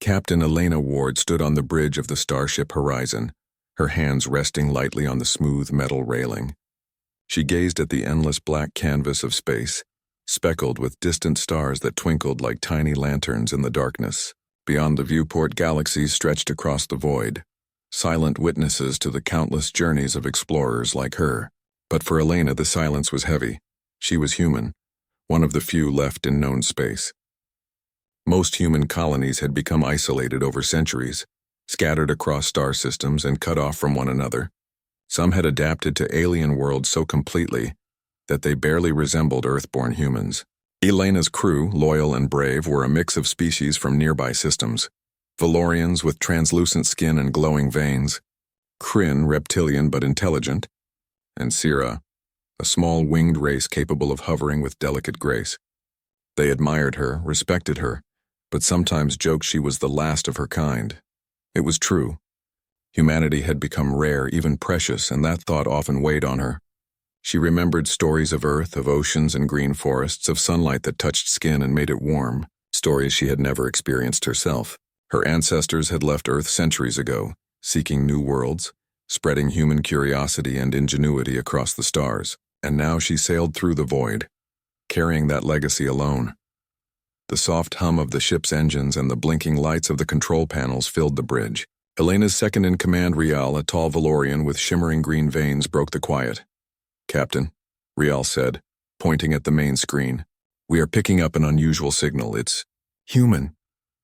Captain Elena Ward stood on the bridge of the starship Horizon, her hands resting lightly on the smooth metal railing. She gazed at the endless black canvas of space, speckled with distant stars that twinkled like tiny lanterns in the darkness. Beyond the viewport, galaxies stretched across the void, silent witnesses to the countless journeys of explorers like her. But for Elena, the silence was heavy. She was human, one of the few left in known space. Most human colonies had become isolated over centuries, scattered across star systems and cut off from one another. Some had adapted to alien worlds so completely that they barely resembled Earth-born humans. Elena's crew, loyal and brave, were a mix of species from nearby systems. Valorians with translucent skin and glowing veins, Kryn, reptilian but intelligent, and Sira, a small winged race capable of hovering with delicate grace. They admired her, respected her, but sometimes joked she was the last of her kind. It was true. Humanity had become rare, even precious, and that thought often weighed on her. She remembered stories of Earth, of oceans and green forests, of sunlight that touched skin and made it warm, stories she had never experienced herself. Her ancestors had left Earth centuries ago, seeking new worlds, spreading human curiosity and ingenuity across the stars, and now she sailed through the void, carrying that legacy alone. The soft hum of the ship's engines and the blinking lights of the control panels filled the bridge. Elena's second-in-command, Rial, a tall Valorian with shimmering green veins, broke the quiet. "Captain," Rial said, pointing at the main screen, "we are picking up an unusual signal. It's human."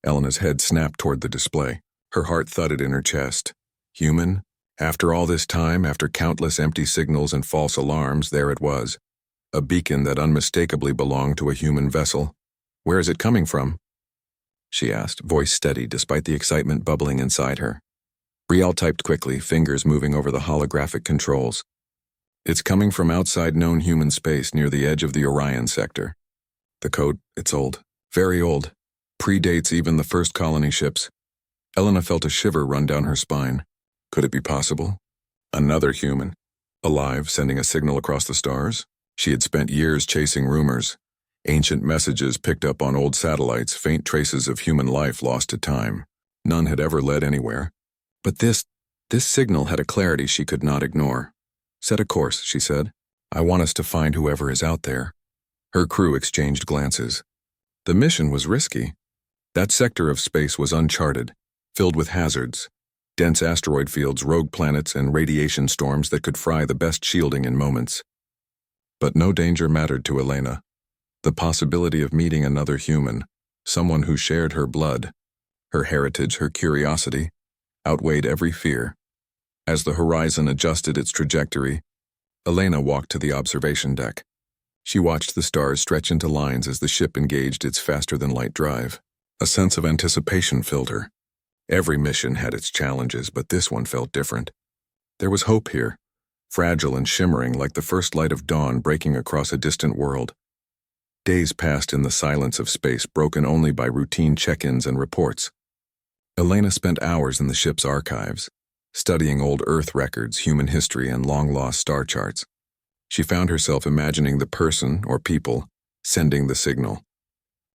Elena's head snapped toward the display. Her heart thudded in her chest. Human? After all this time, after countless empty signals and false alarms, there it was. A beacon that unmistakably belonged to a human vessel. "Where is it coming from?" she asked, voice steady despite the excitement bubbling inside her. Rial typed quickly, fingers moving over the holographic controls. "It's coming from outside known human space near the edge of the Orion sector. The code, it's old. Very old. Predates even the first colony ships." Elena felt a shiver run down her spine. Could it be possible? Another human, alive, sending a signal across the stars? She had spent years chasing rumors. Ancient messages picked up on old satellites, faint traces of human life lost to time. None had ever led anywhere. But this signal had a clarity she could not ignore. "Set a course," she said. "I want us to find whoever is out there." Her crew exchanged glances. The mission was risky. That sector of space was uncharted, filled with hazards, dense asteroid fields, rogue planets, and radiation storms that could fry the best shielding in moments. But no danger mattered to Elena. The possibility of meeting another human, someone who shared her blood, her heritage, her curiosity, outweighed every fear. As the Horizon adjusted its trajectory, Elena walked to the observation deck. She watched the stars stretch into lines as the ship engaged its faster-than-light drive. A sense of anticipation filled her. Every mission had its challenges, but this one felt different. There was hope here, fragile and shimmering like the first light of dawn breaking across a distant world. Days passed in the silence of space, broken only by routine check-ins and reports. Elena spent hours in the ship's archives, studying old Earth records, human history, and long-lost star charts. She found herself imagining the person, or people, sending the signal.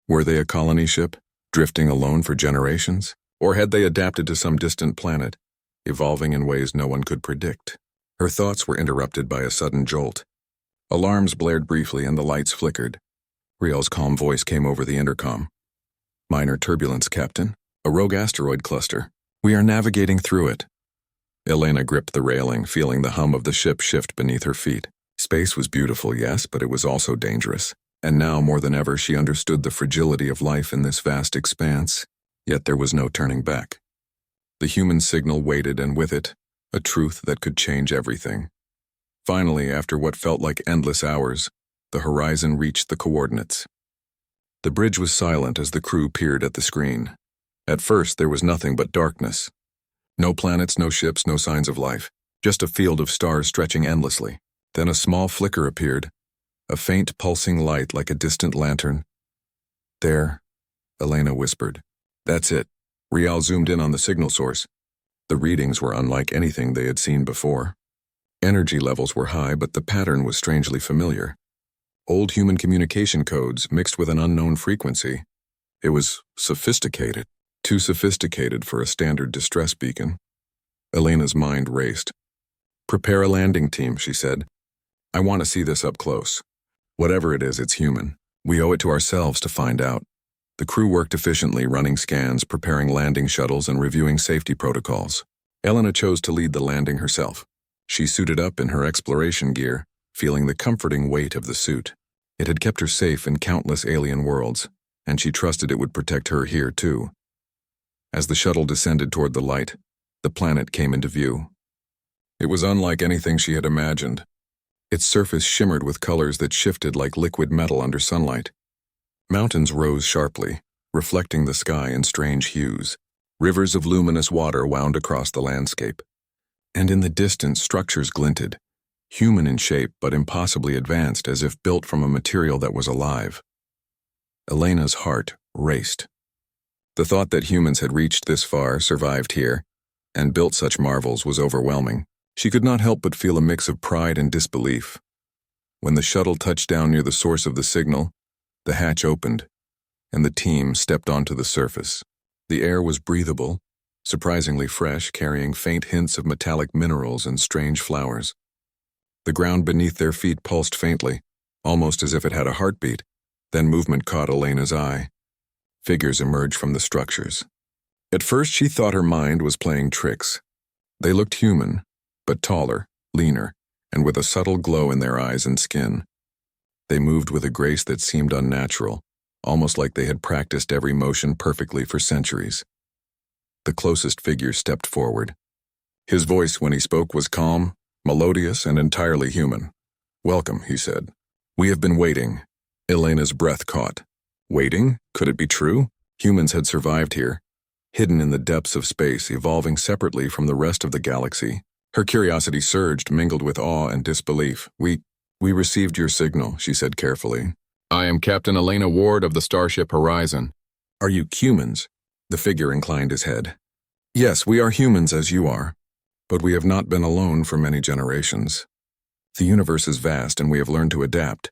Were they a colony ship, drifting alone for generations? Or had they adapted to some distant planet, evolving in ways no one could predict? Her thoughts were interrupted by a sudden jolt. Alarms blared briefly and the lights flickered. Rial's calm voice came over the intercom. "Minor turbulence, Captain. A rogue asteroid cluster. We are navigating through it." Elena gripped the railing, feeling the hum of the ship shift beneath her feet. Space was beautiful, yes, but it was also dangerous. And now, more than ever, she understood the fragility of life in this vast expanse. Yet there was no turning back. The human signal waited, and with it, a truth that could change everything. Finally, after what felt like endless hours, the Horizon reached the coordinates. The bridge was silent as the crew peered at the screen. At first, there was nothing but darkness. No planets, no ships, no signs of life. Just a field of stars stretching endlessly. Then a small flicker appeared, a faint pulsing light like a distant lantern. "There," Elena whispered. "That's it." Rial zoomed in on the signal source. The readings were unlike anything they had seen before. Energy levels were high, but the pattern was strangely familiar. Old human communication codes mixed with an unknown frequency. It was sophisticated. too sophisticated for a standard distress beacon. Elena's mind raced. "Prepare a landing team," she said. "I want to see this up close. Whatever it is, it's human. We owe it to ourselves to find out." The crew worked efficiently, running scans, preparing landing shuttles, and reviewing safety protocols. Elena chose to lead the landing herself. She suited up in her exploration gear, feeling the comforting weight of the suit. It had kept her safe in countless alien worlds, and she trusted it would protect her here too. As the shuttle descended toward the light, the planet came into view. It was unlike anything she had imagined. Its surface shimmered with colors that shifted like liquid metal under sunlight. Mountains rose sharply, reflecting the sky in strange hues. Rivers of luminous water wound across the landscape. And in the distance, structures glinted, human in shape but impossibly advanced, as if built from a material that was alive. Elena's heart raced. The thought that humans had reached this far, survived here, and built such marvels was overwhelming. She could not help but feel a mix of pride and disbelief. When the shuttle touched down near the source of the signal, the hatch opened, and the team stepped onto the surface. The air was breathable, surprisingly fresh, carrying faint hints of metallic minerals and strange flowers. The ground beneath their feet pulsed faintly, almost as if it had a heartbeat. Then movement caught Elena's eye. Figures emerged from the structures. At first she thought her mind was playing tricks. They looked human, but taller, leaner, and with a subtle glow in their eyes and skin. They moved with a grace that seemed unnatural, almost like they had practiced every motion perfectly for centuries. The closest figure stepped forward. His voice when he spoke was calm, melodious, and entirely human. "Welcome," he said. "We have been waiting." Elena's breath caught. Waiting? Could it be true? Humans had survived here, hidden in the depths of space, evolving separately from the rest of the galaxy. Her curiosity surged, mingled with awe and disbelief. We received your signal," she said carefully. "I am Captain Elena Ward of the starship Horizon." "Are you humans?" The figure inclined his head. "Yes, we are humans as you are, but we have not been alone for many generations. The universe is vast and we have learned to adapt."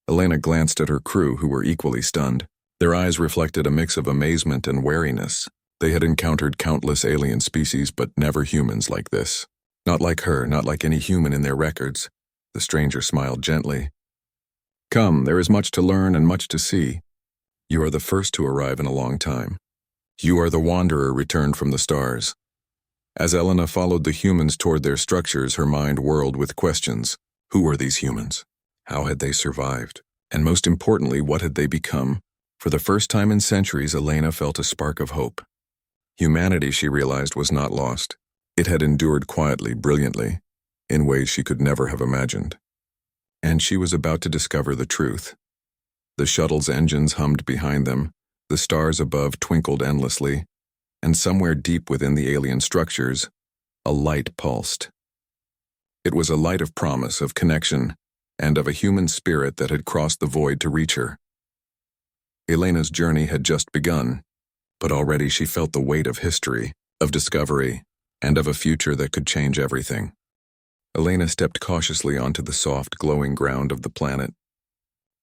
Elena glanced at her crew, who were equally stunned. Their eyes reflected a mix of amazement and wariness. They had encountered countless alien species, but never humans like this. Not like her, not like any human in their records. The stranger smiled gently. "Come, there is much to learn and much to see. You are the first to arrive in a long time. You are the wanderer returned from the stars." As Elena followed the humans toward their structures, her mind whirled with questions. Who were these humans? How had they survived? And most importantly, what had they become? For the first time in centuries, Elena felt a spark of hope. Humanity, she realized, was not lost. It had endured quietly, brilliantly, in ways she could never have imagined. And she was about to discover the truth. The shuttle's engines hummed behind them, the stars above twinkled endlessly, and somewhere deep within the alien structures, a light pulsed. It was a light of promise, of connection, and of a human spirit that had crossed the void to reach her. Elena's journey had just begun, but already she felt the weight of history, of discovery, and of a future that could change everything. Elena stepped cautiously onto the soft, glowing ground of the planet.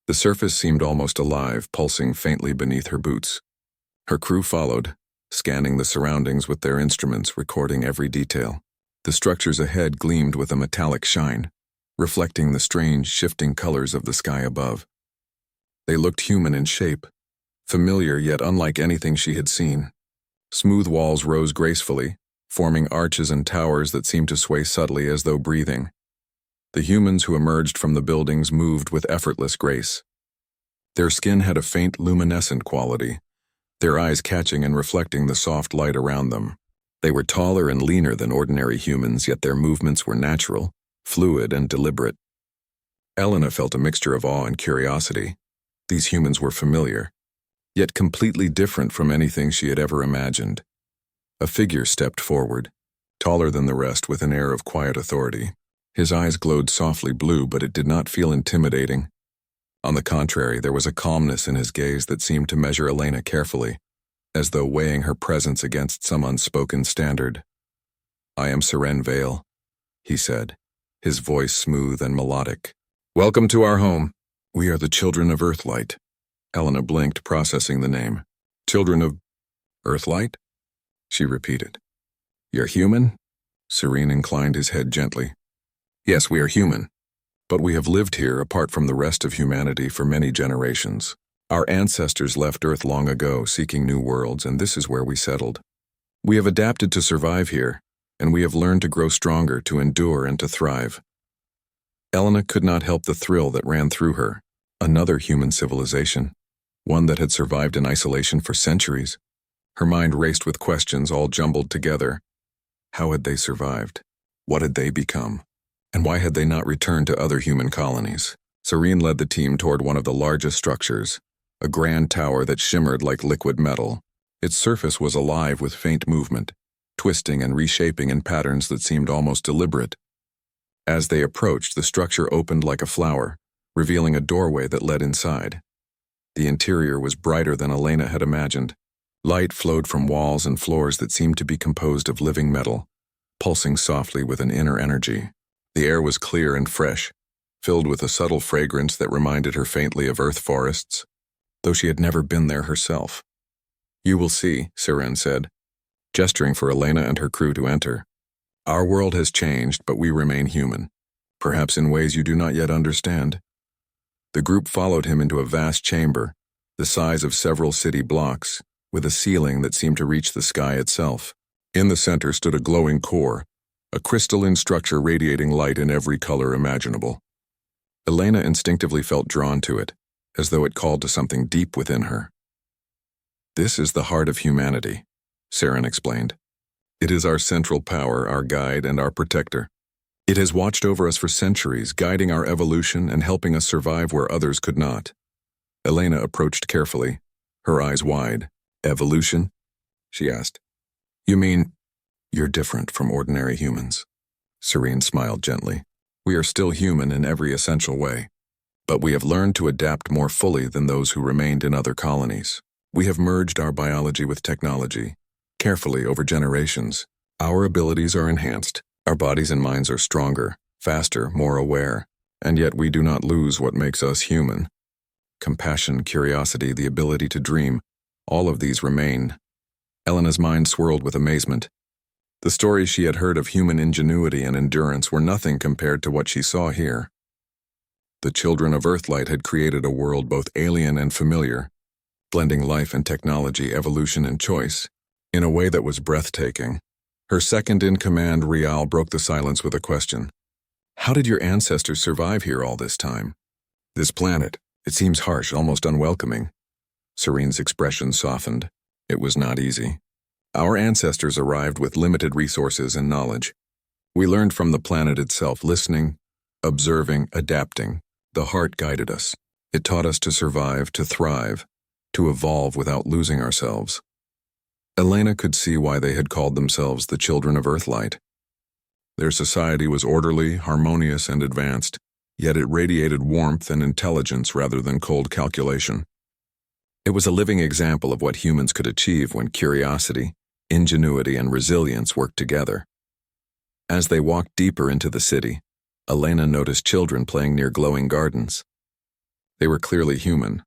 The surface seemed almost alive, pulsing faintly beneath her boots. Her crew followed, scanning the surroundings with their instruments, recording every detail. The structures ahead gleamed with a metallic shine, reflecting the strange, shifting colors of the sky above. They looked human in shape, familiar yet unlike anything she had seen. Smooth walls rose gracefully, forming arches and towers that seemed to sway subtly as though breathing. The humans who emerged from the buildings moved with effortless grace. Their skin had a faint luminescent quality, their eyes catching and reflecting the soft light around them. They were taller and leaner than ordinary humans, yet their movements were natural, fluid, and deliberate. Elena felt a mixture of awe and curiosity. These humans were familiar, yet completely different from anything she had ever imagined. A figure stepped forward, taller than the rest, with an air of quiet authority. His eyes glowed softly blue, but it did not feel intimidating. On the contrary, there was a calmness in his gaze that seemed to measure Elena carefully, as though weighing her presence against some unspoken standard. "I am Seren Vale," he said, his voice smooth and melodic. "Welcome to our home. We are the children of Earthlight." Elena blinked, processing the name. "Children of Earthlight? She repeated. You're human? Serene inclined his head gently. Yes, we are human, but we have lived here apart from the rest of humanity for many generations. Our ancestors left Earth long ago seeking new worlds, and this is where we settled. We have adapted to survive here, and we have learned to grow stronger, to endure, and to thrive. Elena could not help the thrill that ran through her. Another human civilization, one that had survived in isolation for centuries. Her mind raced with questions all jumbled together. How had they survived? What had they become? And why had they not returned to other human colonies? Serene led the team toward one of the largest structures, a grand tower that shimmered like liquid metal. Its surface was alive with faint movement, twisting and reshaping in patterns that seemed almost deliberate. As they approached, the structure opened like a flower, revealing a doorway that led inside. The interior was brighter than Elena had imagined. Light flowed from walls and floors that seemed to be composed of living metal, pulsing softly with an inner energy. The air was clear and fresh, filled with a subtle fragrance that reminded her faintly of earth forests, though she had never been there herself. You will see, Serene said, gesturing for Elena and her crew to enter. Our world has changed, but we remain human, perhaps in ways you do not yet understand. The group followed him into a vast chamber, the size of several city blocks, with a ceiling that seemed to reach the sky itself. In the center stood a glowing core, a crystalline structure radiating light in every color imaginable. Elena instinctively felt drawn to it, as though it called to something deep within her. This is the heart of humanity, Serene explained. It is our central power, our guide, and our protector. It has watched over us for centuries, guiding our evolution and helping us survive where others could not. Elena approached carefully, her eyes wide. Evolution? She asked. You mean, you're different from ordinary humans? Serene smiled gently. We are still human in every essential way, but we have learned to adapt more fully than those who remained in other colonies. We have merged our biology with technology, carefully over generations. Our abilities are enhanced, our bodies and minds are stronger, faster, more aware, and yet we do not lose what makes us human. Compassion, curiosity, the ability to dream, all of these remain. Elena's mind swirled with amazement. The stories she had heard of human ingenuity and endurance were nothing compared to what she saw here. The children of Earthlight had created a world both alien and familiar, blending life and technology, evolution and choice, in a way that was breathtaking. Her second-in-command, Rial, broke the silence with a question. How did your ancestors survive here all this time? This planet, it seems harsh, almost unwelcoming. Serene's expression softened. It was not easy. Our ancestors arrived with limited resources and knowledge. We learned from the planet itself, listening, observing, adapting. The heart guided us. It taught us to survive, to thrive, to evolve without losing ourselves. Elena could see why they had called themselves the Children of Earthlight. Their society was orderly, harmonious, and advanced, yet it radiated warmth and intelligence rather than cold calculation. It was a living example of what humans could achieve when curiosity, ingenuity, and resilience worked together. As they walked deeper into the city, Elena noticed children playing near glowing gardens. They were clearly human,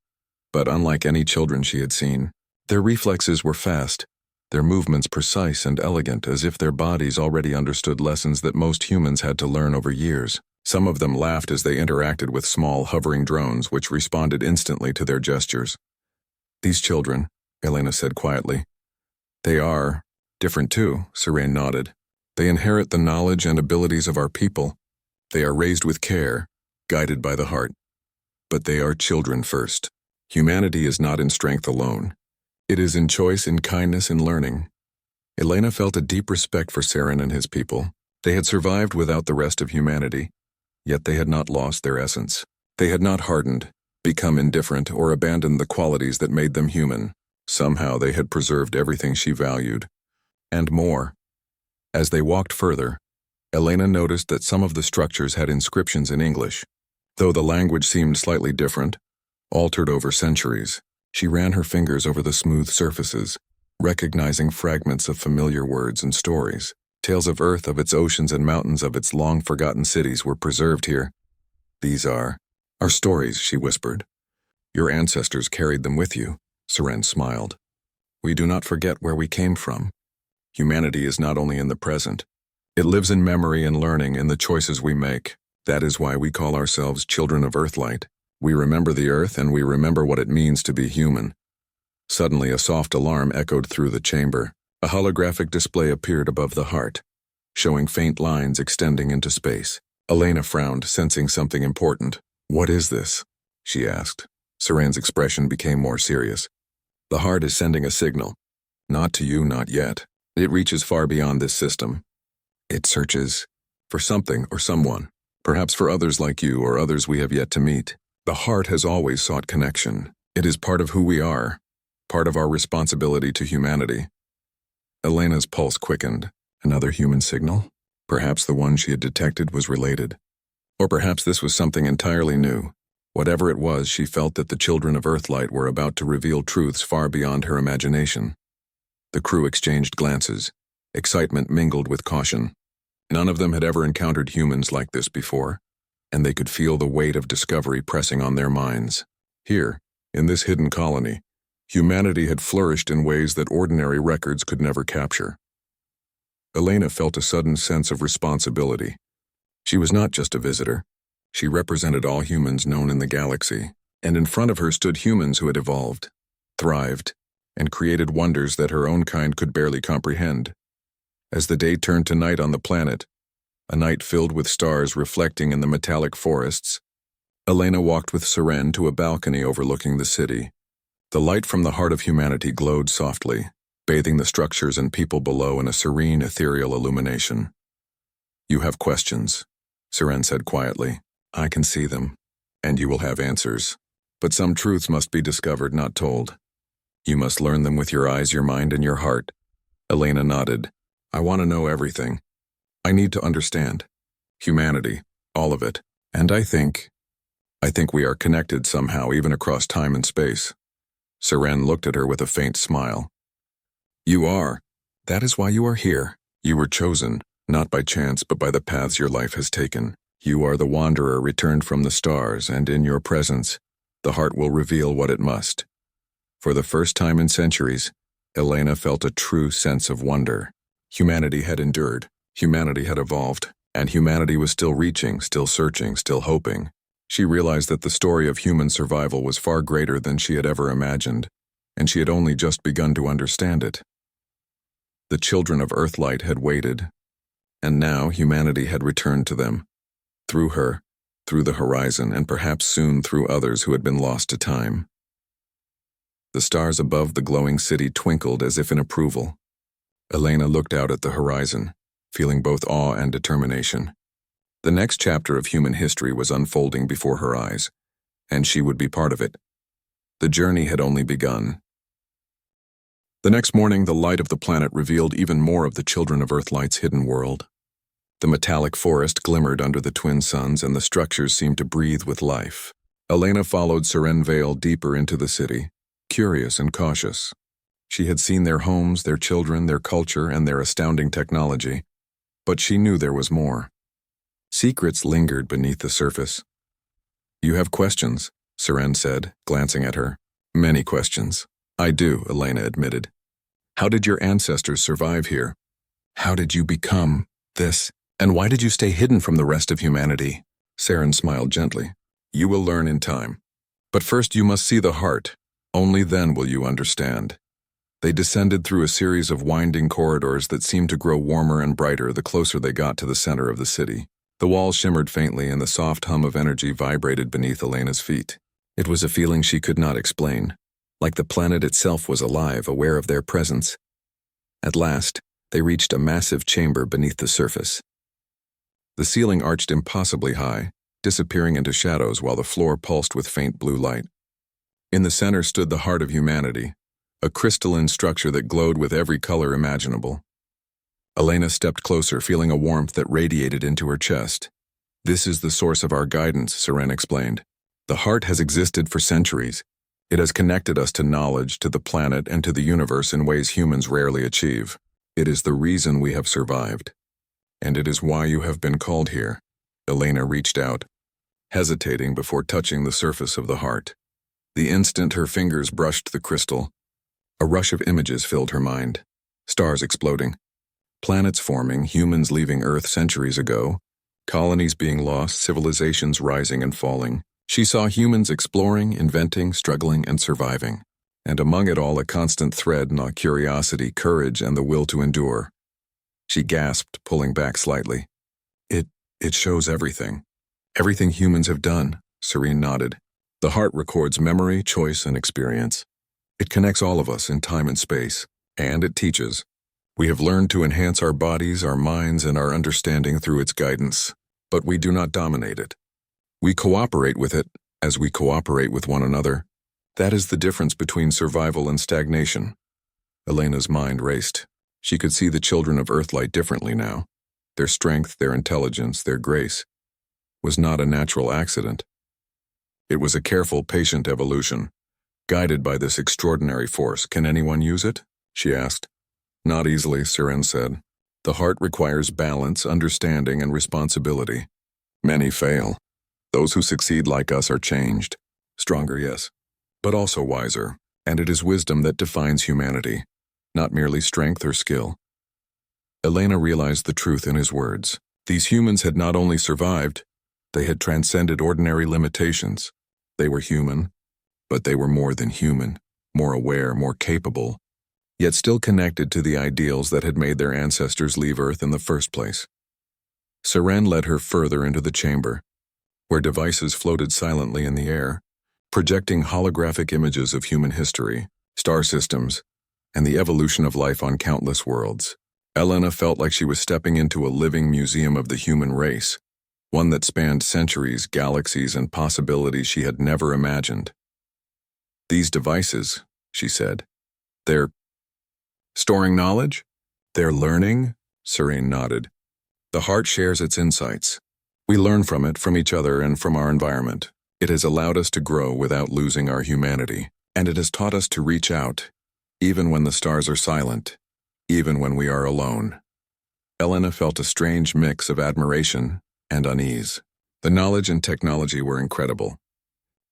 but unlike any children she had seen, their reflexes were fast, their movements precise and elegant, as if their bodies already understood lessons that most humans had to learn over years. Some of them laughed as they interacted with small, hovering drones which responded instantly to their gestures. These children, Elena said quietly. They are different too, Serene nodded. They inherit the knowledge and abilities of our people. They are raised with care, guided by the heart. But they are children first. Humanity is not in strength alone. It is in choice, in kindness, in learning. Elena felt a deep respect for Serene and his people. They had survived without the rest of humanity, yet they had not lost their essence. They had not hardened, become indifferent, or abandoned the qualities that made them human. Somehow they had preserved everything she valued, and more. As they walked further, Elena noticed that some of the structures had inscriptions in English. Though the language seemed slightly different, altered over centuries, she ran her fingers over the smooth surfaces, recognizing fragments of familiar words and stories. Tales of Earth, of its oceans and mountains, of its long-forgotten cities were preserved here. These are our stories, she whispered. Your ancestors carried them with you, Serene smiled. We do not forget where we came from. Humanity is not only in the present. It lives in memory and learning in the choices we make. That is why we call ourselves children of Earthlight. We remember the Earth and we remember what it means to be human. Suddenly, a soft alarm echoed through the chamber. A holographic display appeared above the heart, showing faint lines extending into space. Elena frowned, sensing something important. "What is this?" she asked. Saran's expression became more serious. "The heart is sending a signal. Not to you, not yet. It reaches far beyond this system. It searches for something or someone, perhaps for others like you or others we have yet to meet. The heart has always sought connection. It is part of who we are, part of our responsibility to humanity." Elena's pulse quickened. Another human signal? Perhaps the one she had detected was related. Or perhaps this was something entirely new. Whatever it was, she felt that the children of Earthlight were about to reveal truths far beyond her imagination. The crew exchanged glances. Excitement mingled with caution. None of them had ever encountered humans like this before, and they could feel the weight of discovery pressing on their minds. Here, in this hidden colony, humanity had flourished in ways that ordinary records could never capture. Elena felt a sudden sense of responsibility. She was not just a visitor. She represented all humans known in the galaxy, and in front of her stood humans who had evolved, thrived, and created wonders that her own kind could barely comprehend. As the day turned to night on the planet, a night filled with stars reflecting in the metallic forests, Elena walked with Saran to a balcony overlooking the city. The light from the heart of humanity glowed softly, bathing the structures and people below in a serene, ethereal illumination. "You have questions," Saran said quietly. "I can see them, and you will have answers. But some truths must be discovered, not told. You must learn them with your eyes, your mind, and your heart." Elena nodded. "I want to know everything. I need to understand. Humanity, all of it. And I think we are connected somehow, even across time and space." Saran looked at her with a faint smile. "You are. That is why you are here. You were chosen, not by chance but by the paths your life has taken. You are the wanderer returned from the stars, and in your presence, the heart will reveal what it must." For the first time in centuries, Elena felt a true sense of wonder. Humanity had endured, humanity had evolved, and humanity was still reaching, still searching, still hoping. She realized that the story of human survival was far greater than she had ever imagined, and she had only just begun to understand it. The children of Earthlight had waited, and now humanity had returned to them. Through her, through the horizon, and perhaps soon through others who had been lost to time. The stars above the glowing city twinkled as if in approval. Elena looked out at the horizon, feeling both awe and determination. The next chapter of human history was unfolding before her eyes, and she would be part of it. The journey had only begun. The next morning, the light of the planet revealed even more of the children of Earthlight's hidden world. The metallic forest glimmered under the twin suns, and the structures seemed to breathe with life. Elena followed Seren Vale deeper into the city, curious and cautious. She had seen their homes, their children, their culture, and their astounding technology, but she knew there was more. Secrets lingered beneath the surface. "You have questions," Seren said, glancing at her. "Many questions." "I do," Elena admitted. "How did your ancestors survive here? How did you become this? And why did you stay hidden from the rest of humanity?" Seren smiled gently. "You will learn in time. But first you must see the heart. Only then will you understand." They descended through a series of winding corridors that seemed to grow warmer and brighter the closer they got to the center of the city. The walls shimmered faintly, and the soft hum of energy vibrated beneath Elena's feet. It was a feeling she could not explain, like the planet itself was alive, aware of their presence. At last, they reached a massive chamber beneath the surface. The ceiling arched impossibly high, disappearing into shadows while the floor pulsed with faint blue light. In the center stood the heart of humanity, a crystalline structure that glowed with every color imaginable. Elena stepped closer, feeling a warmth that radiated into her chest. "This is the source of our guidance," Seren explained. "The heart has existed for centuries. It has connected us to knowledge, to the planet, and to the universe in ways humans rarely achieve. It is the reason we have survived. And it is why you have been called here." Elena reached out, hesitating before touching the surface of the heart. The instant her fingers brushed the crystal, A rush of images filled her mind. Stars exploding. Planets forming, humans leaving Earth centuries ago. Colonies being lost, civilizations rising and falling. She saw humans exploring, inventing, struggling, and surviving. And among it all, a constant thread gnawed curiosity, courage, and the will to endure. She gasped, pulling back slightly. It shows everything. Everything humans have done, Serene nodded. The heart records memory, choice, and experience. It connects all of us in time and space, and it teaches. We have learned to enhance our bodies, our minds, and our understanding through its guidance, but we do not dominate it. We cooperate with it as we cooperate with one another. That is the difference between survival and stagnation. Elena's mind raced. She could see the children of Earthlight differently now. Their strength, their intelligence, their grace was not a natural accident. It was a careful, patient evolution, guided by this extraordinary force. Can anyone use it? She asked. Not easily, Serene said. The heart requires balance, understanding, and responsibility. Many fail. Those who succeed like us are changed. Stronger, yes, but also wiser, and it is wisdom that defines humanity, not merely strength or skill. Elena realized the truth in his words. These humans had not only survived, they had transcended ordinary limitations. They were human, but they were more than human, more aware, more capable, yet still connected to the ideals that had made their ancestors leave Earth in the first place. Serene led her further into the chamber, where devices floated silently in the air, projecting holographic images of human history, star systems, and the evolution of life on countless worlds. Elena felt like she was stepping into a living museum of the human race, one that spanned centuries, galaxies, and possibilities she had never imagined. These devices, she said, they're storing knowledge? They're learning? Serene nodded. The heart shares its insights. We learn from it, from each other, and from our environment. It has allowed us to grow without losing our humanity, and it has taught us to reach out, even when the stars are silent, even when we are alone. Elena felt a strange mix of admiration and unease. The knowledge and technology were incredible,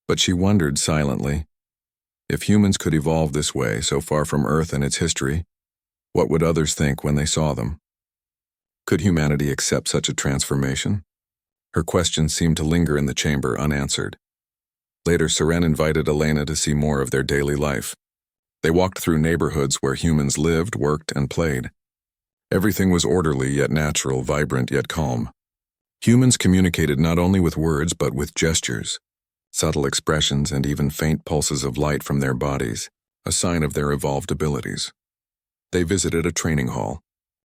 but she wondered silently, if humans could evolve this way, so far from Earth and its history, what would others think when they saw them? Could humanity accept such a transformation? Her questions seemed to linger in the chamber unanswered. Later, Serene invited Elena to see more of their daily life. They walked through neighborhoods where humans lived, worked, and played. Everything was orderly yet natural, vibrant yet calm. Humans communicated not only with words but with gestures, subtle expressions, and even faint pulses of light from their bodies, a sign of their evolved abilities. They visited a training hall,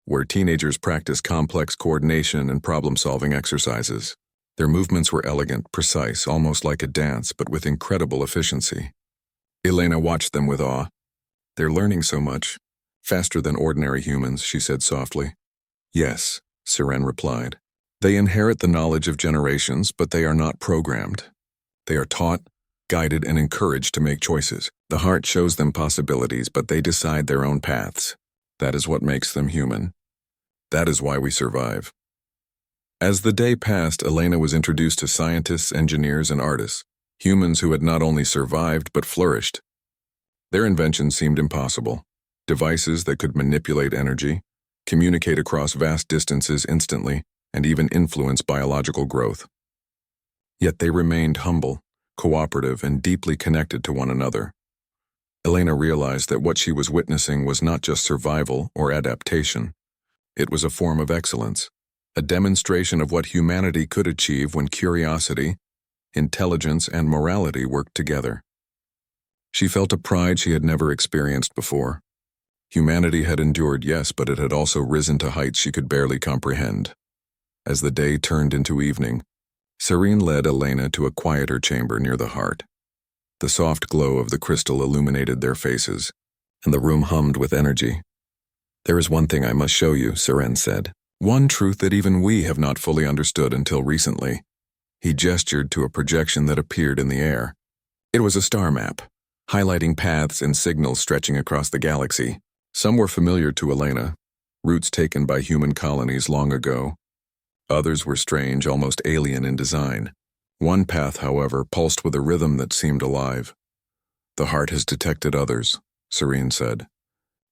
where teenagers practiced complex coordination and problem-solving exercises. Their movements were elegant, precise, almost like a dance, but with incredible efficiency. Elena watched them with awe. They're learning so much, faster than ordinary humans, she said softly. Yes, Serene replied. They inherit the knowledge of generations, but they are not programmed. They are taught, guided, and encouraged to make choices. The heart shows them possibilities, but they decide their own paths. That is what makes them human. That is why we survive. As the day passed, Elena was introduced to scientists, engineers, and artists, humans who had not only survived but flourished. Their inventions seemed impossible. Devices that could manipulate energy, communicate across vast distances instantly, and even influence biological growth. Yet they remained humble, cooperative, and deeply connected to one another. Elena realized that what she was witnessing was not just survival or adaptation. It was a form of excellence, a demonstration of what humanity could achieve when curiosity, intelligence, and morality worked together. She felt a pride she had never experienced before. Humanity had endured, yes, but it had also risen to heights she could barely comprehend. As the day turned into evening, Serene led Elena to a quieter chamber near the heart. The soft glow of the crystal illuminated their faces, and the room hummed with energy. There is one thing I must show you, Serene said. One truth that even we have not fully understood until recently. He gestured to a projection that appeared in the air. It was a star map, highlighting paths and signals stretching across the galaxy. Some were familiar to Elena, routes taken by human colonies long ago. Others were strange, almost alien in design. One path, however, pulsed with a rhythm that seemed alive. The heart has detected others, Serene said.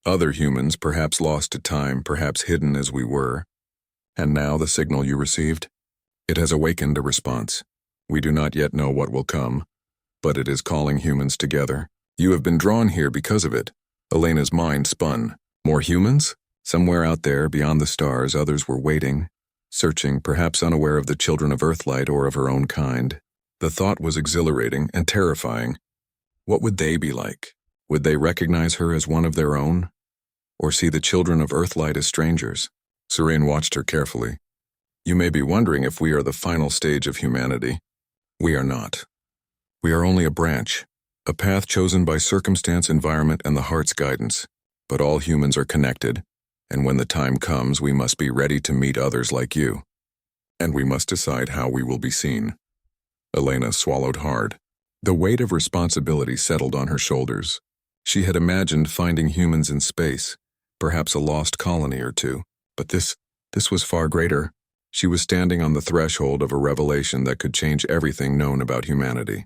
Other humans, perhaps lost to time, perhaps hidden as we were. And now the signal you received? It has awakened a response. We do not yet know what will come, but it is calling humans together. You have been drawn here because of it. Elena's mind spun. More humans? Somewhere out there, beyond the stars, others were waiting, searching, perhaps unaware of the children of Earthlight or of her own kind. The thought was exhilarating and terrifying. What would they be like? Would they recognize her as one of their own? Or see the children of Earthlight as strangers? Serene watched her carefully. You may be wondering if we are the final stage of humanity. We are not. We are only a branch, a path chosen by circumstance, environment, and the heart's guidance. But all humans are connected, and when the time comes, we must be ready to meet others like you. And we must decide how we will be seen. Elena swallowed hard. The weight of responsibility settled on her shoulders. She had imagined finding humans in space, perhaps a lost colony or two, but this was far greater. She was standing on the threshold of a revelation that could change everything known about humanity.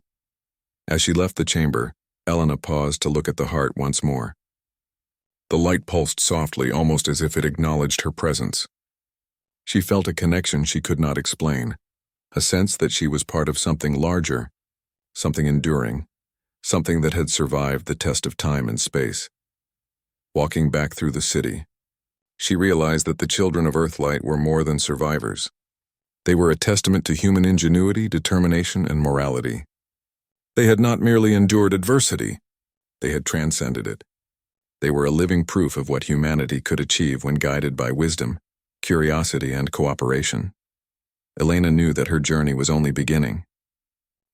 As she left the chamber, Elena paused to look at the heart once more. The light pulsed softly, almost as if it acknowledged her presence. She felt a connection she could not explain, a sense that she was part of something larger, something enduring, something that had survived the test of time and space. Walking back through the city, she realized that the children of Earthlight were more than survivors. They were a testament to human ingenuity, determination, and morality. They had not merely endured adversity, they had transcended it. They were a living proof of what humanity could achieve when guided by wisdom, curiosity, and cooperation. Elena knew that her journey was only beginning.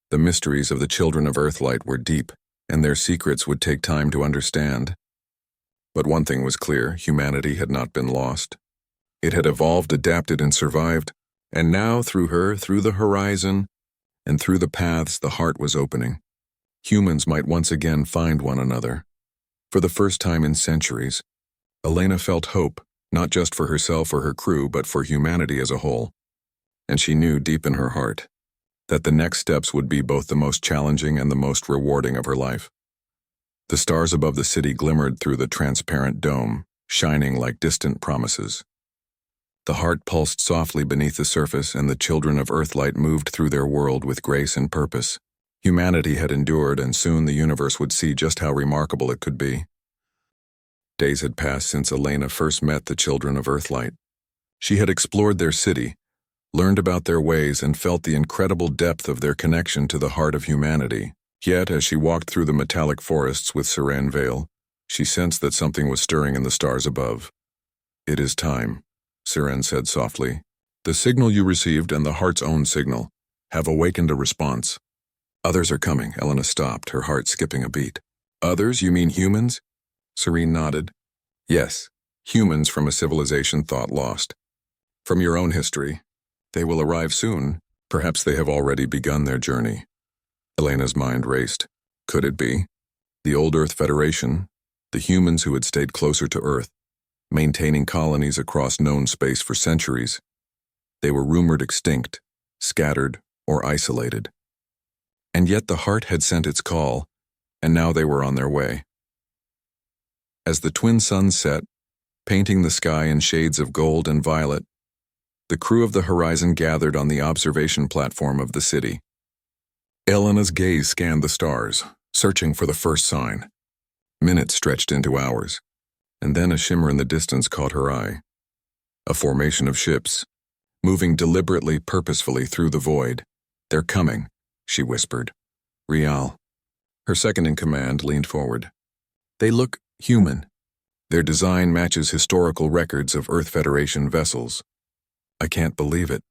The mysteries of the children of Earthlight were deep, and their secrets would take time to understand. But one thing was clear, humanity had not been lost. It had evolved, adapted, and survived, and now through her, through the horizon, and through the paths the heart was opening, humans might once again find one another. For the first time in centuries, Elena felt hope, not just for herself or her crew, but for humanity as a whole. And she knew deep in her heart that the next steps would be both the most challenging and the most rewarding of her life. The stars above the city glimmered through the transparent dome, shining like distant promises. The heart pulsed softly beneath the surface, and the children of Earthlight moved through their world with grace and purpose. Humanity had endured, and soon the universe would see just how remarkable it could be. Days had passed since Elena first met the children of Earthlight. She had explored their city, learned about their ways, and felt the incredible depth of their connection to the heart of humanity. Yet, as she walked through the metallic forests with Saran Vale, she sensed that something was stirring in the stars above. It is time, Saran said softly. The signal you received and the heart's own signal have awakened a response. Others are coming. Elena stopped, her heart skipping a beat. Others? You mean humans? Serene nodded. Yes, humans from a civilization thought lost. From your own history. They will arrive soon. Perhaps they have already begun their journey. Elena's mind raced. Could it be? The old Earth Federation, the humans who had stayed closer to Earth, maintaining colonies across known space for centuries. They were rumored extinct, scattered, or isolated. And yet the heart had sent its call, and now they were on their way. As the twin suns set, painting the sky in shades of gold and violet, the crew of the Horizon gathered on the observation platform of the city. Elena's gaze scanned the stars, searching for the first sign. Minutes stretched into hours, and then a shimmer in the distance caught her eye. A formation of ships, moving deliberately, purposefully through the void. They're coming, she whispered. Rial, her second-in-command, leaned forward. They look human. Their design matches historical records of Earth Federation vessels. I can't believe it.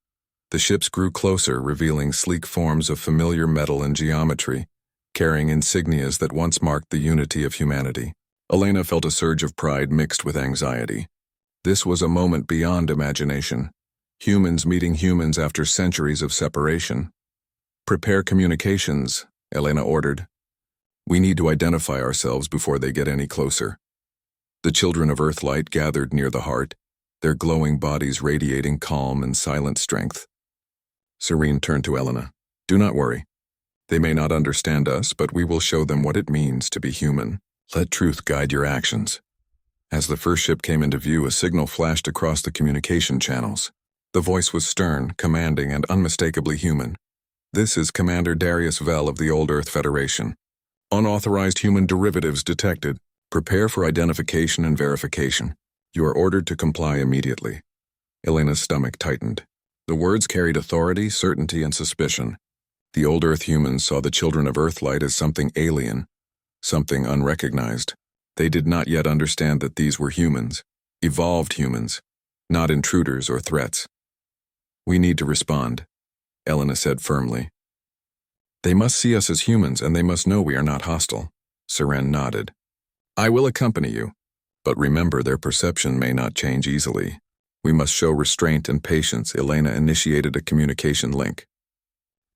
The ships grew closer, revealing sleek forms of familiar metal and geometry, carrying insignias that once marked the unity of humanity. Elena felt a surge of pride mixed with anxiety. This was a moment beyond imagination. Humans meeting humans after centuries of separation. Prepare communications, Elena ordered. We need to identify ourselves before they get any closer. The children of Earthlight gathered near the heart, their glowing bodies radiating calm and silent strength. Serene turned to Elena. Do not worry. They may not understand us, but we will show them what it means to be human. Let truth guide your actions. As the first ship came into view, a signal flashed across the communication channels. The voice was stern, commanding, and unmistakably human. This is Commander Darius Vell of the Old Earth Federation. Unauthorized human derivatives detected. Prepare for identification and verification. You are ordered to comply immediately. Elena's stomach tightened. The words carried authority, certainty, and suspicion. The Old Earth humans saw the children of Earthlight as something alien, something unrecognized. They did not yet understand that these were humans, evolved humans, not intruders or threats. We need to respond, Elena said firmly. They must see us as humans, and they must know we are not hostile. Seren nodded. I will accompany you, but remember their perception may not change easily. We must show restraint and patience. Elena initiated a communication link.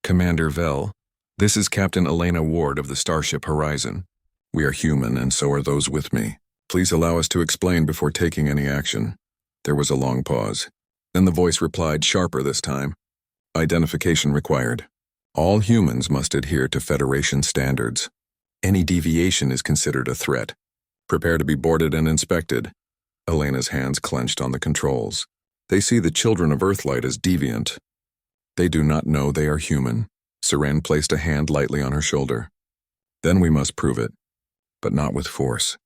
Commander Vell, this is Captain Elena Ward of the Starship Horizon. We are human, and so are those with me. Please allow us to explain before taking any action. There was a long pause. Then the voice replied, sharper this time. Identification required. All humans must adhere to Federation standards. Any deviation is considered a threat. Prepare to be boarded and inspected. Elena's hands clenched on the controls. They see the children of Earthlight as deviant. They do not know they are human. Seren placed a hand lightly on her shoulder. Then we must prove it, but not with force.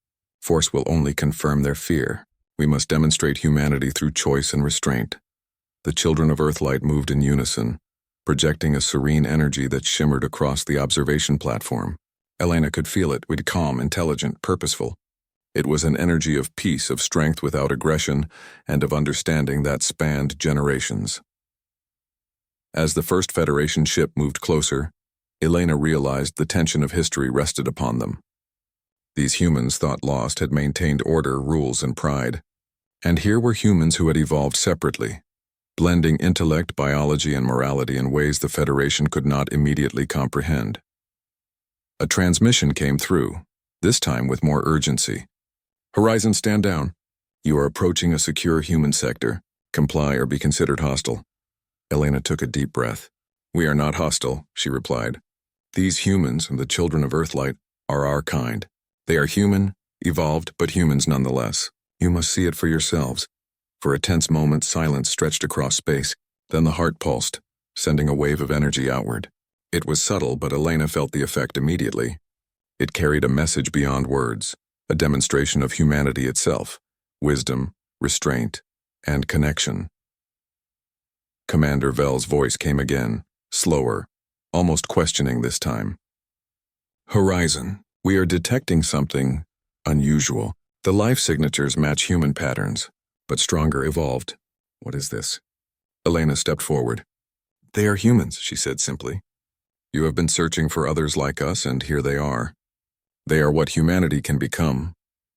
Force will only confirm their fear. We must demonstrate humanity through choice and restraint. The children of Earthlight moved in unison, projecting a serene energy that shimmered across the observation platform. Elena could feel it, calm, intelligent, purposeful. It was an energy of peace, of strength without aggression, and of understanding that spanned generations. As the first Federation ship moved closer, Elena realized the tension of history rested upon them. These humans, thought lost, had maintained order, rules, and pride. And here were humans who had evolved separately, blending intellect, biology, and morality in ways the Federation could not immediately comprehend. A transmission came through, this time with more urgency. Horizon, stand down. You are approaching a secure human sector. Comply or be considered hostile. Elena took a deep breath. We are not hostile, she replied. These humans, the children of Earthlight, are our kind. They are human, evolved, but humans nonetheless. You must see it for yourselves. For a tense moment, silence stretched across space. Then the heart pulsed, sending a wave of energy outward. It was subtle, but Elena felt the effect immediately. It carried a message beyond words, a demonstration of humanity itself, wisdom, restraint, and connection. Commander Vell's voice came again, slower, almost questioning this time. Horizon, we are detecting something unusual. The life signatures match human patterns, but stronger evolved. What is this? Elena stepped forward. They are humans, she said simply. You have been searching for others like us, and here they are. They are what humanity can become.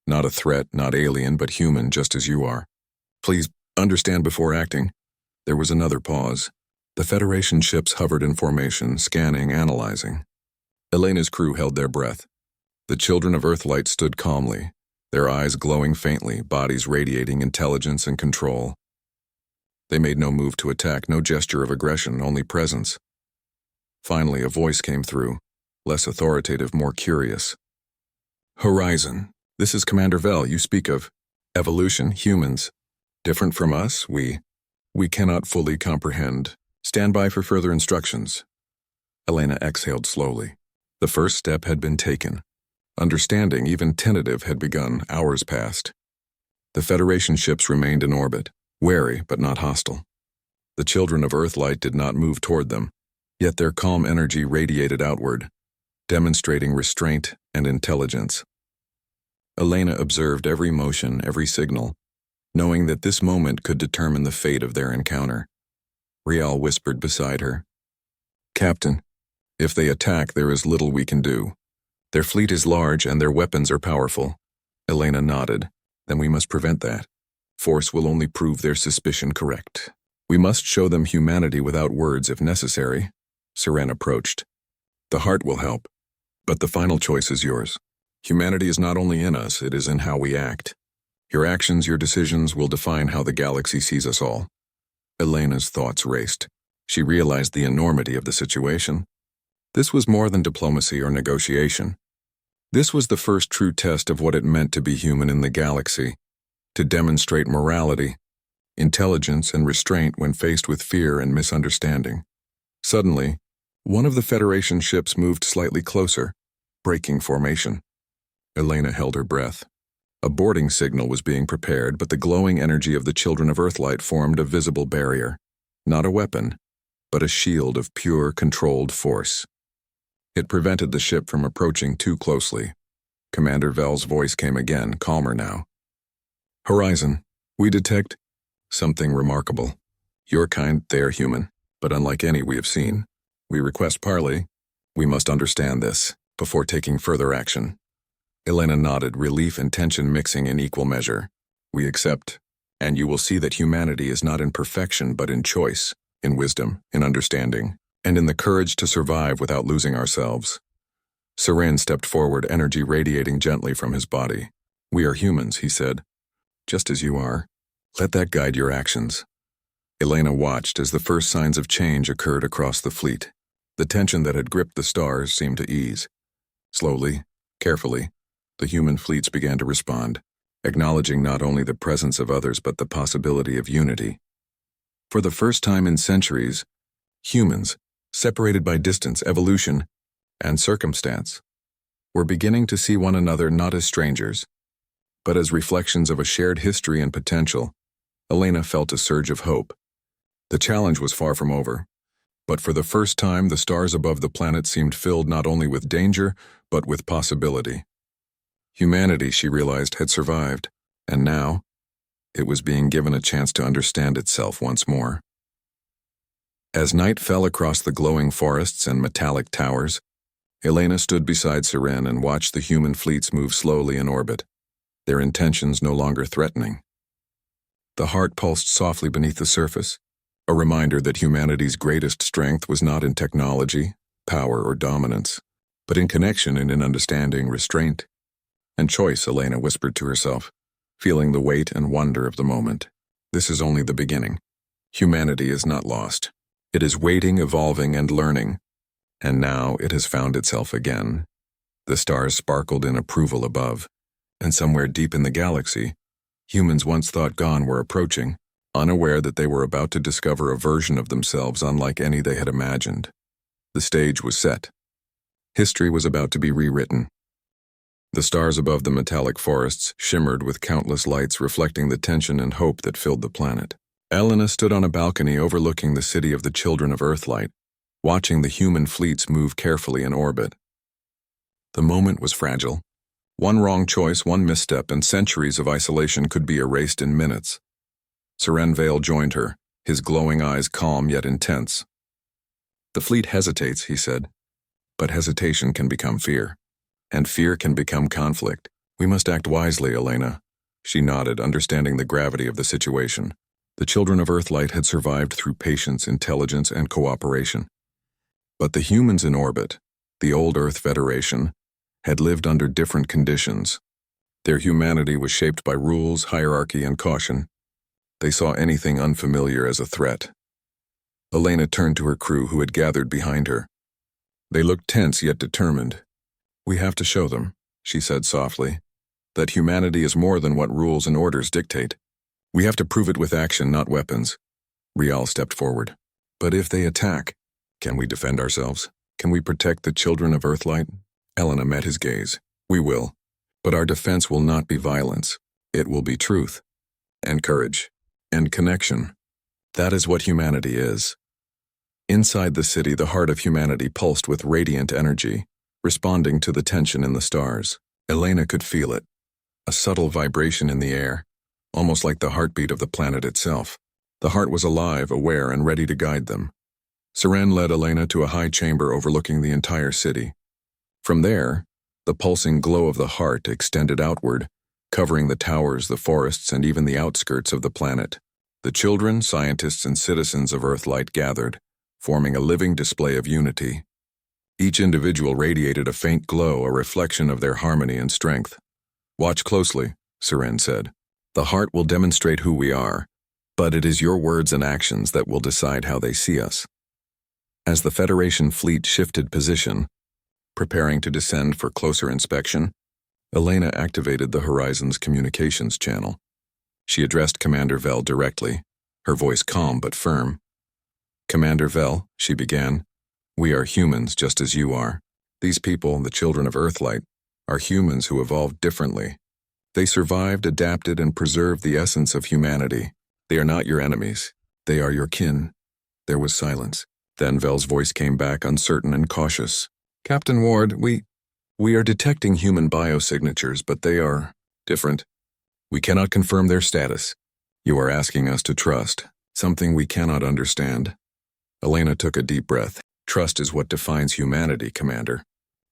Not a threat, not alien, but human, just as you are. Please understand before acting. There was another pause. The Federation ships hovered in formation, scanning, analyzing. Elena's crew held their breath. The children of Earthlight stood calmly, their eyes glowing faintly, bodies radiating intelligence and control. They made no move to attack, no gesture of aggression, only presence. Finally, a voice came through, less authoritative, more curious. Horizon, this is Commander Vell. You speak of evolution, humans. Different from us, we cannot fully comprehend. Stand by for further instructions. Elena exhaled slowly. The first step had been taken. Understanding, even tentative, had begun. Hours passed. The Federation ships remained in orbit, wary but not hostile. The children of Earthlight did not move toward them, yet their calm energy radiated outward, demonstrating restraint and intelligence. Elena observed every motion, every signal, knowing that this moment could determine the fate of their encounter. Rial whispered beside her. Captain, if they attack, there is little we can do. Their fleet is large and their weapons are powerful. Elena nodded. Then we must prevent that. Force will only prove their suspicion correct. We must show them humanity without words if necessary. Seren approached. The heart will help, but the final choice is yours. Humanity is not only in us, it is in how we act. Your actions, your decisions will define how the galaxy sees us all. Elena's thoughts raced. She realized the enormity of the situation. This was more than diplomacy or negotiation. This was the first true test of what it meant to be human in the galaxy, to demonstrate morality, intelligence, and restraint when faced with fear and misunderstanding. Suddenly, one of the Federation ships moved slightly closer, breaking formation. Elena held her breath. A boarding signal was being prepared, but the glowing energy of the Children of Earthlight formed a visible barrier. Not a weapon, but a shield of pure, controlled force. It prevented the ship from approaching too closely. Commander Vel's voice came again, calmer now. "Horizon, we detect something remarkable. Your kind, they are human, but unlike any we have seen. We request parley. We must understand this before taking further action." Elena nodded, relief and tension mixing in equal measure. "We accept, and you will see that humanity is not in perfection but in choice, in wisdom, in understanding, and in the courage to survive without losing ourselves." Seren stepped forward, energy radiating gently from his body. "We are humans," he said, "just as you are. Let that guide your actions." Elena watched as the first signs of change occurred across the fleet. The tension that had gripped the stars seemed to ease. Slowly, carefully, the human fleets began to respond, acknowledging not only the presence of others but the possibility of unity. For the first time in centuries, humans, separated by distance, evolution, and circumstance, were beginning to see one another not as strangers, but as reflections of a shared history and potential. Elena felt a surge of hope. The challenge was far from over, but for the first time the stars above the planet seemed filled not only with danger, but with possibility. Humanity, she realized, had survived, and now it was being given a chance to understand itself once more. As night fell across the glowing forests and metallic towers, Elena stood beside Seren and watched the human fleets move slowly in orbit, their intentions no longer threatening. The heart pulsed softly beneath the surface, a reminder that humanity's greatest strength was not in technology, power, or dominance, but in connection and in understanding, restraint, and choice. Elena whispered to herself, feeling the weight and wonder of the moment. This is only the beginning. Humanity is not lost. It is waiting, evolving, and learning, and now it has found itself again. The stars sparkled in approval above, and somewhere deep in the galaxy, humans once thought gone were approaching, unaware that they were about to discover a version of themselves unlike any they had imagined. The stage was set. History was about to be rewritten. The stars above the metallic forests shimmered with countless lights reflecting the tension and hope that filled the planet. Elena stood on a balcony overlooking the city of the Children of Earthlight, watching the human fleets move carefully in orbit. The moment was fragile. One wrong choice, one misstep, and centuries of isolation could be erased in minutes. Seren Vale joined her, his glowing eyes calm yet intense. "The fleet hesitates," he said, "but hesitation can become fear. And fear can become conflict. We must act wisely, Elena." She nodded, understanding the gravity of the situation. The Children of Earthlight had survived through patience, intelligence, and cooperation. But the humans in orbit, the old Earth Federation, had lived under different conditions. Their humanity was shaped by rules, hierarchy, and caution. They saw anything unfamiliar as a threat. Elena turned to her crew, who had gathered behind her. They looked tense yet determined. "We have to show them," she said softly, "that humanity is more than what rules and orders dictate. We have to prove it with action, not weapons." Rial stepped forward. "But if they attack, can we defend ourselves? Can we protect the Children of Earthlight?" Elena met his gaze. "We will. But our defense will not be violence. It will be truth, and courage, and connection. That is what humanity is." Inside the city, the heart of humanity pulsed with radiant energy, responding to the tension in the stars. Elena could feel it, a subtle vibration in the air, almost like the heartbeat of the planet itself. The heart was alive, aware, and ready to guide them. Seren led Elena to a high chamber overlooking the entire city. From there, the pulsing glow of the heart extended outward, covering the towers, the forests, and even the outskirts of the planet. The children, scientists, and citizens of Earthlight gathered, forming a living display of unity. Each individual radiated a faint glow, a reflection of their harmony and strength. "Watch closely," Seren said. "The heart will demonstrate who we are, but it is your words and actions that will decide how they see us." As the Federation fleet shifted position, preparing to descend for closer inspection. Elena activated the Horizon's communications channel. She addressed Commander Vel directly, her voice calm but firm. "Commander Vel," she began, "we are humans just as you are. These people, the children of Earthlight, are humans who evolved differently. They survived, adapted, and preserved the essence of humanity. They are not your enemies. They are your kin." There was silence. Then Vel's voice came back, uncertain and cautious. "Captain Ward, we are detecting human biosignatures, but they are different. We cannot confirm their status. You are asking us to trust something we cannot understand." Elena took a deep breath. "Trust is what defines humanity, Commander.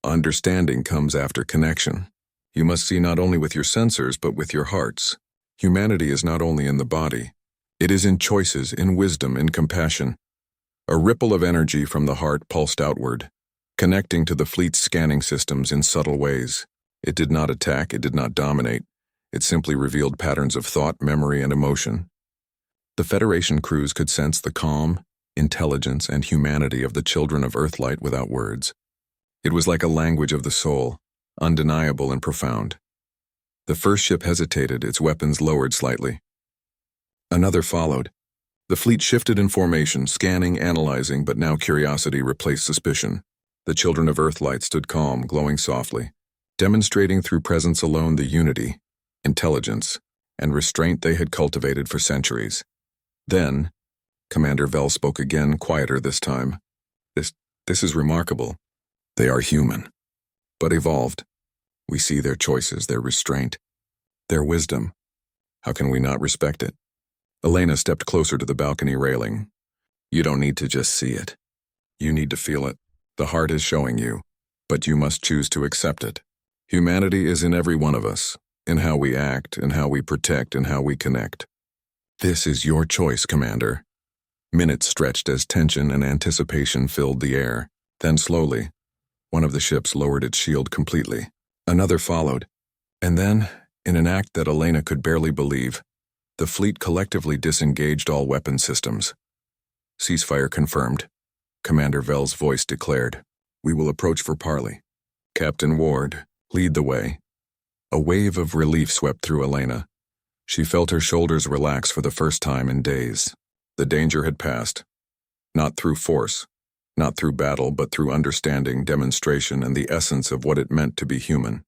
Understanding comes after connection. You must see not only with your sensors, but with your hearts. Humanity is not only in the body. It is in choices, in wisdom, in compassion." A ripple of energy from the heart pulsed outward, connecting to the fleet's scanning systems in subtle ways. It did not attack, it did not dominate. It simply revealed patterns of thought, memory, and emotion. The Federation crews could sense the calm, intelligence, and humanity of the children of Earthlight without words. It was like a language of the soul, undeniable and profound. The first ship hesitated, its weapons lowered slightly. Another followed. The fleet shifted in formation, scanning, analyzing, but now curiosity replaced suspicion. The children of Earthlight stood calm, glowing softly, demonstrating through presence alone the unity, intelligence, and restraint they had cultivated for centuries. Then, Commander Vel spoke again, quieter this time. This is remarkable. They are human, but evolved. We see their choices, their restraint, their wisdom. How can we not respect it?" Elena stepped closer to the balcony railing. "You don't need to just see it. You need to feel it. The heart is showing you, but you must choose to accept it. Humanity is in every one of us, in how we act, in how we protect, in how we connect. This is your choice, Commander." Minutes stretched as tension and anticipation filled the air. Then slowly, one of the ships lowered its shield completely. Another followed. And then, in an act that Elena could barely believe, the fleet collectively disengaged all weapon systems. "Ceasefire confirmed," Commander Vel's voice declared. "We will approach for parley. Captain Ward, lead the way." A wave of relief swept through Elena. She felt her shoulders relax for the first time in days. The danger had passed. Not through force, not through battle, but through understanding, demonstration, and the essence of what it meant to be human.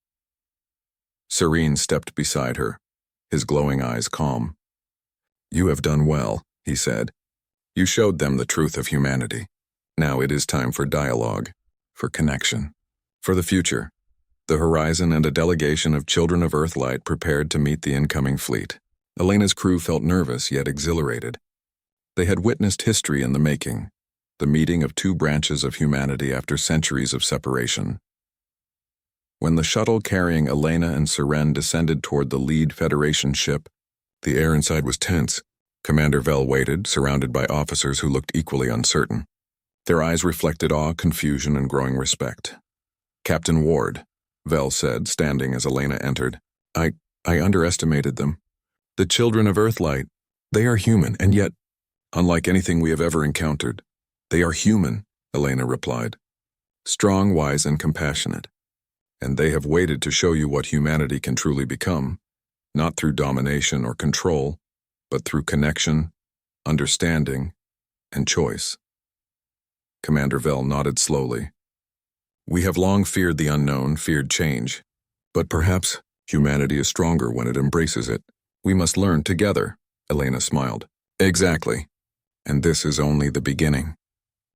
Serene stepped beside her, his glowing eyes calm. "You have done well," he said. "You showed them the truth of humanity. Now it is time for dialogue, for connection, for the future." The Horizon and a delegation of children of Earthlight prepared to meet the incoming fleet. Elena's crew felt nervous yet exhilarated. They had witnessed history in the making, the meeting of two branches of humanity after centuries of separation. When the shuttle carrying Elena and Seren descended toward the lead Federation ship, the air inside was tense. Commander Vel waited, surrounded by officers who looked equally uncertain. Their eyes reflected awe, confusion, and growing respect. "Captain Ward," Vel said, standing as Elena entered. I underestimated them. The children of Earthlight, they are human, and yet, unlike anything we have ever encountered, they are human," Elena replied. "Strong, wise, and compassionate. And they have waited to show you what humanity can truly become, not through domination or control, but through connection, understanding, and choice." Commander Vel nodded slowly. "We have long feared the unknown, feared change. But perhaps humanity is stronger when it embraces it. We must learn together," Elena smiled. "Exactly. And this is only the beginning.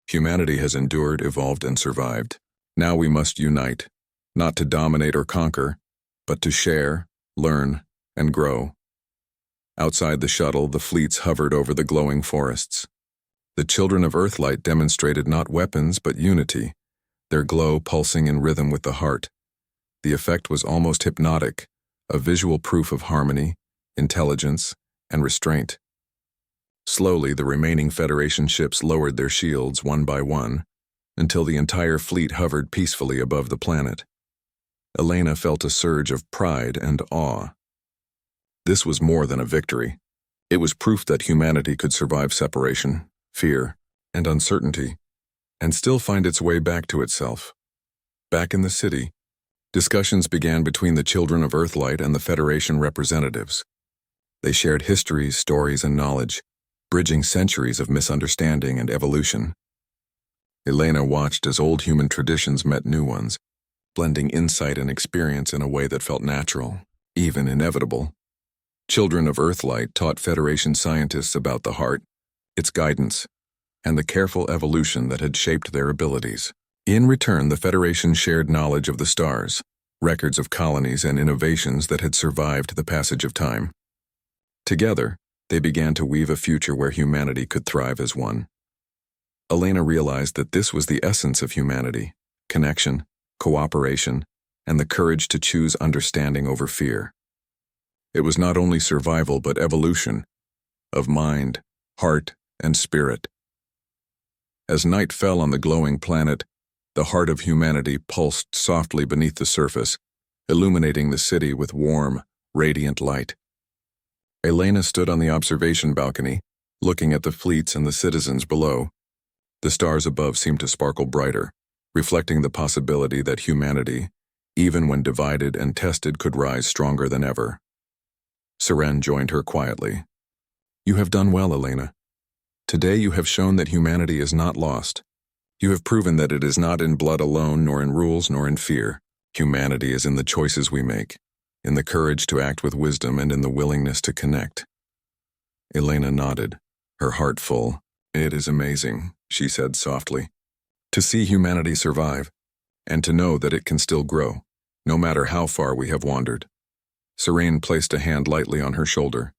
Humanity has endured, evolved, and survived. Now we must unite, not to dominate or conquer, but to share, learn, and grow." Outside the shuttle, the fleets hovered over the glowing forests. The children of Earthlight demonstrated not weapons but unity, their glow pulsing in rhythm with the heart. The effect was almost hypnotic, a visual proof of harmony, intelligence, and restraint. Slowly, the remaining Federation ships lowered their shields one by one, until the entire fleet hovered peacefully above the planet. Elena felt a surge of pride and awe. This was more than a victory. It was proof that humanity could survive separation, fear, and uncertainty, and still find its way back to itself. Back in the city, discussions began between the children of Earthlight and the Federation representatives. They shared histories, stories, and knowledge, bridging centuries of misunderstanding and evolution. Elena watched as old human traditions met new ones, blending insight and experience in a way that felt natural, even inevitable. Children of Earthlight taught Federation scientists about the heart, its guidance, and the careful evolution that had shaped their abilities. In return, the Federation shared knowledge of the stars, records of colonies and innovations that had survived the passage of time. Together, they began to weave a future where humanity could thrive as one. Elena realized that this was the essence of humanity: connection, cooperation, and the courage to choose understanding over fear. It was not only survival but evolution, of mind, heart, and spirit. As night fell on the glowing planet, the heart of humanity pulsed softly beneath the surface, illuminating the city with warm, radiant light. Elena stood on the observation balcony, looking at the fleets and the citizens below. The stars above seemed to sparkle brighter, reflecting the possibility that humanity, even when divided and tested, could rise stronger than ever. Seren joined her quietly. "You have done well, Elena. Today you have shown that humanity is not lost. You have proven that it is not in blood alone, nor in rules, nor in fear. Humanity is in the choices we make, in the courage to act with wisdom, and in the willingness to connect." Elena nodded, her heart full. "It is amazing," she said softly, "to see humanity survive, and to know that it can still grow, no matter how far we have wandered." Seren placed a hand lightly on her shoulder.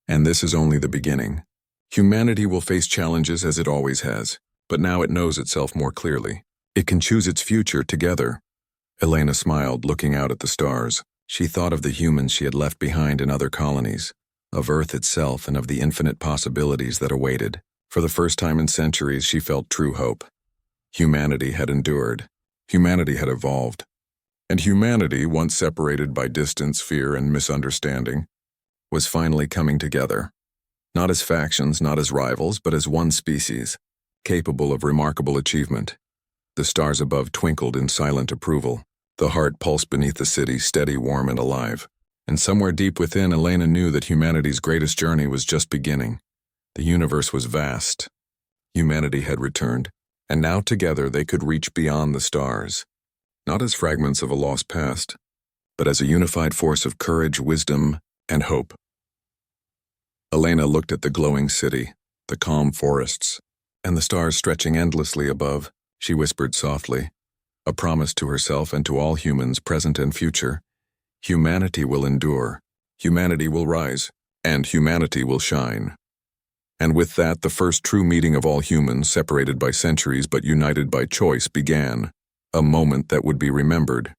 "And this is only the beginning. Humanity will face challenges as it always has, but now it knows itself more clearly. It can choose its future together." Elena smiled, looking out at the stars. She thought of the humans she had left behind in other colonies, of Earth itself, and of the infinite possibilities that awaited. For the first time in centuries, she felt true hope. Humanity had endured. Humanity had evolved. And humanity, once separated by distance, fear, and misunderstanding, was finally coming together. Not as factions, not as rivals, but as one species, capable of remarkable achievement. The stars above twinkled in silent approval. The heart pulsed beneath the city, steady, warm, and alive. And somewhere deep within, Elena knew that humanity's greatest journey was just beginning. The universe was vast. Humanity had returned, and now together they could reach beyond the stars. Not as fragments of a lost past, but as a unified force of courage, wisdom, and hope. Elena looked at the glowing city, the calm forests, and the stars stretching endlessly above. She whispered softly, a promise to herself and to all humans, present and future. Humanity will endure, humanity will rise, and humanity will shine. And with that, the first true meeting of all humans, separated by centuries but united by choice, began. A moment that would be remembered,